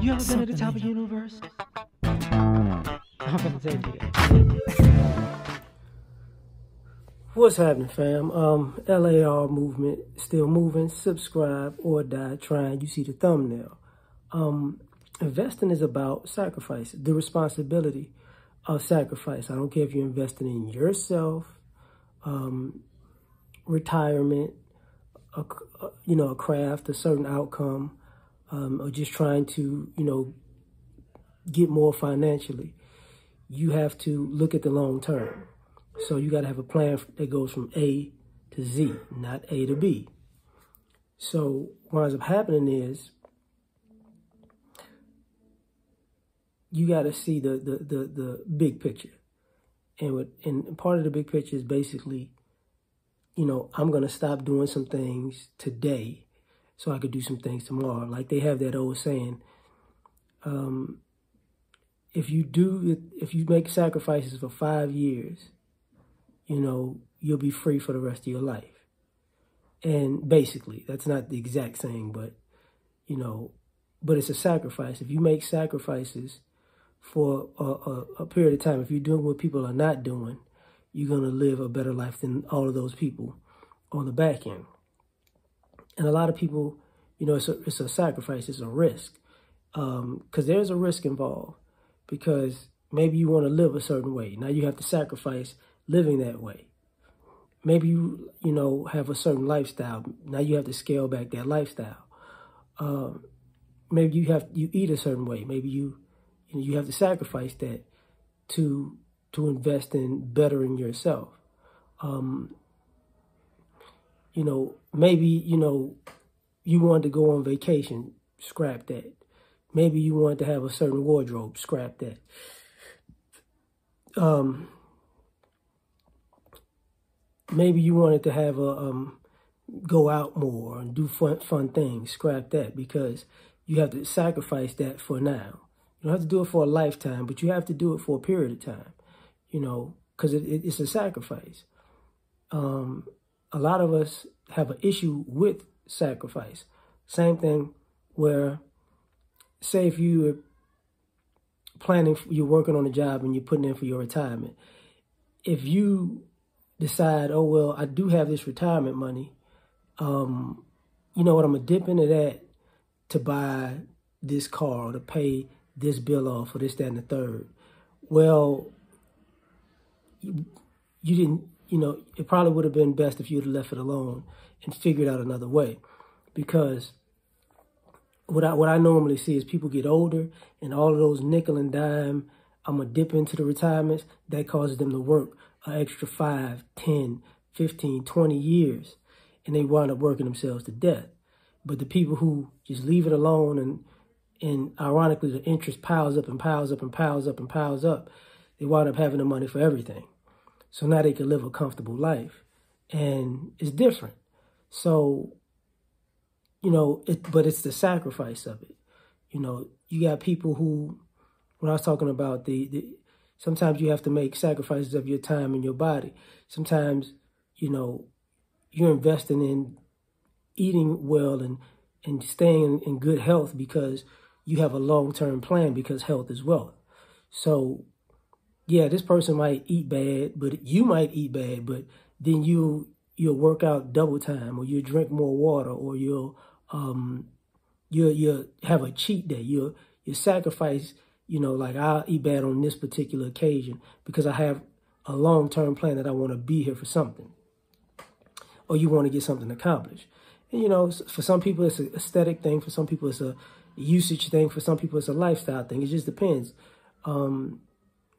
You ever been at the top of the universe? I'm gonna tell you that. What's happening, fam? L.A.R. movement, still moving. Subscribe or die trying. You see the thumbnail. Investing is about sacrifice, the responsibility of sacrifice. I don't care if you're investing in yourself, retirement, a craft, a certain outcome, or just trying to, get more financially. You have to look at the long term. So you got to have a plan that goes from A to Z, not A to B. So what ends up happening is you got to see the big picture. And part of the big picture is basically, I'm going to stop doing some things today so I could do some things tomorrow. Like they have that old saying, if you make sacrifices for 5 years, you'll be free for the rest of your life. And basically, that's not the exact saying, but it's a sacrifice. If you make sacrifices for a period of time, if you're doing what people are not doing, you're going to live a better life than all of those people on the back end. And a lot of people, it's a sacrifice, it's a risk, because there's a risk involved, because maybe you want to live a certain way. Now you have to sacrifice living that way. Maybe you have a certain lifestyle. Now you have to scale back that lifestyle. Maybe you eat a certain way. Maybe you have to sacrifice that to invest in bettering yourself. Maybe you wanted to go on vacation, scrap that. Maybe you wanted to have a certain wardrobe, scrap that. Maybe you wanted to have go out more and do fun things, scrap that, because you have to sacrifice that for now. You don't have to do it for a lifetime, but you have to do it for a period of time, because it's a sacrifice. A lot of us have an issue with sacrifice. Same thing where, say if you're working on a job and you're putting in for your retirement. If you decide, oh, well, I do have this retirement money, you know what, I'm going to dip into that to buy this car or to pay this bill off or this, that, and the third. Well, you didn't, it probably would have been best if you'd have left it alone and figured out another way. Because what I normally see is people get older and all of those nickel and dime, I'm going to dip into the retirements, that causes them to work an extra 5, 10, 15, 20 years, and they wind up working themselves to death. But the people who just leave it alone and ironically the interest piles up and piles up and piles up and piles up, they wind up having the money for everything. So now they can live a comfortable life. And it's different. So, but it's the sacrifice of it. You got people who, when I was talking about sometimes you have to make sacrifices of your time and your body. Sometimes, you're investing in eating well and staying in good health because you have a long-term plan, because health is wealth. So, yeah, this person might eat bad, but you might eat bad, but then you'll work out double time, or you'll drink more water, or you'll have a cheat day. You sacrifice, like I'll eat bad on this particular occasion because I have a long-term plan that I want to be here for something, or you want to get something accomplished. And, for some people it's an aesthetic thing, for some people it's a usage thing, for some people it's a lifestyle thing. It just depends.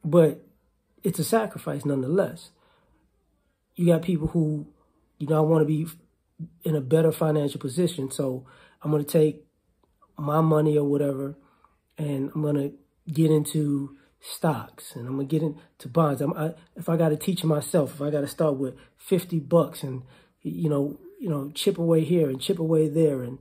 But it's a sacrifice nonetheless. You got people who, I want to be in a better financial position, so I'm going to take my money or whatever, and I'm going to get into stocks, and I'm going to get into bonds. If I got to teach myself, if I got to start with $50 and, chip away here and chip away there, and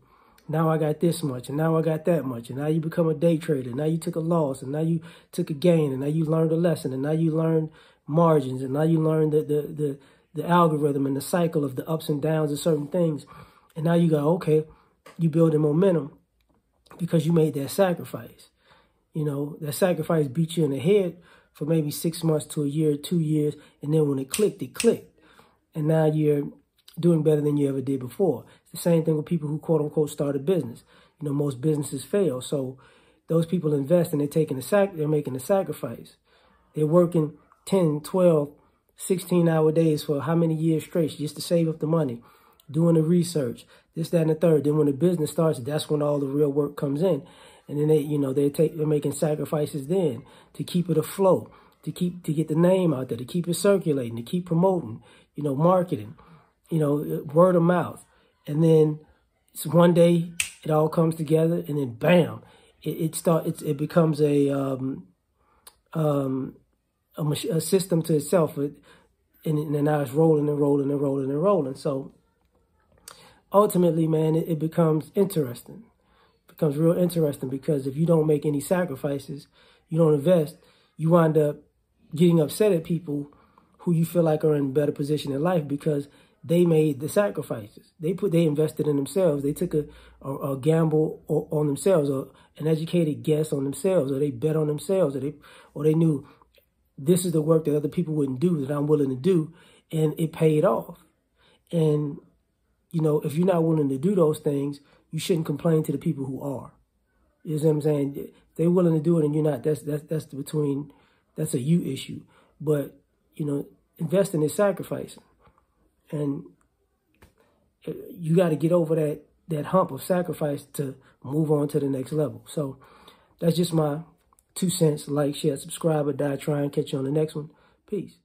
now I got this much, and now I got that much, and now you become a day trader, now you took a loss, and now you took a gain, and now you learned a lesson, and now you learned margins, and now you learned the algorithm and the cycle of the ups and downs of certain things, and now you go, okay, you building momentum because you made that sacrifice. You know, that sacrifice beat you in the head for maybe 6 months to a year, 2 years. And then when it clicked, it clicked. And now you're doing better than you ever did before. It's the same thing with people who, quote unquote, start a business. You know, most businesses fail. So those people invest and they're making a sacrifice. They're working 10, 12, 16-hour days for how many years straight just to save up the money, doing the research, this, that, and the third. Then when the business starts, that's when all the real work comes in. And then they're making sacrifices then to keep it afloat, to get the name out there, to keep it circulating, to keep promoting, marketing, word of mouth. And then one day it all comes together, and then bam, it becomes a system to itself, and now it's rolling and rolling and rolling and rolling. So ultimately, man, it becomes interesting. It becomes real interesting because if you don't make any sacrifices, you don't invest, you wind up getting upset at people who you feel like are in a better position in life because they made the sacrifices. They invested in themselves. They took a gamble on themselves, or an educated guess on themselves, or they bet on themselves, or they knew this is the work that other people wouldn't do that I'm willing to do, and it paid off. And, if you're not willing to do those things, you shouldn't complain to the people who are. You know what I'm saying? If they're willing to do it and you're not, that's a you issue. But, investing is sacrificing. And you got to get over that hump of sacrifice to move on to the next level. So that's just my 2 cents. Like, share, subscribe, or die trying. Catch you on the next one. Peace.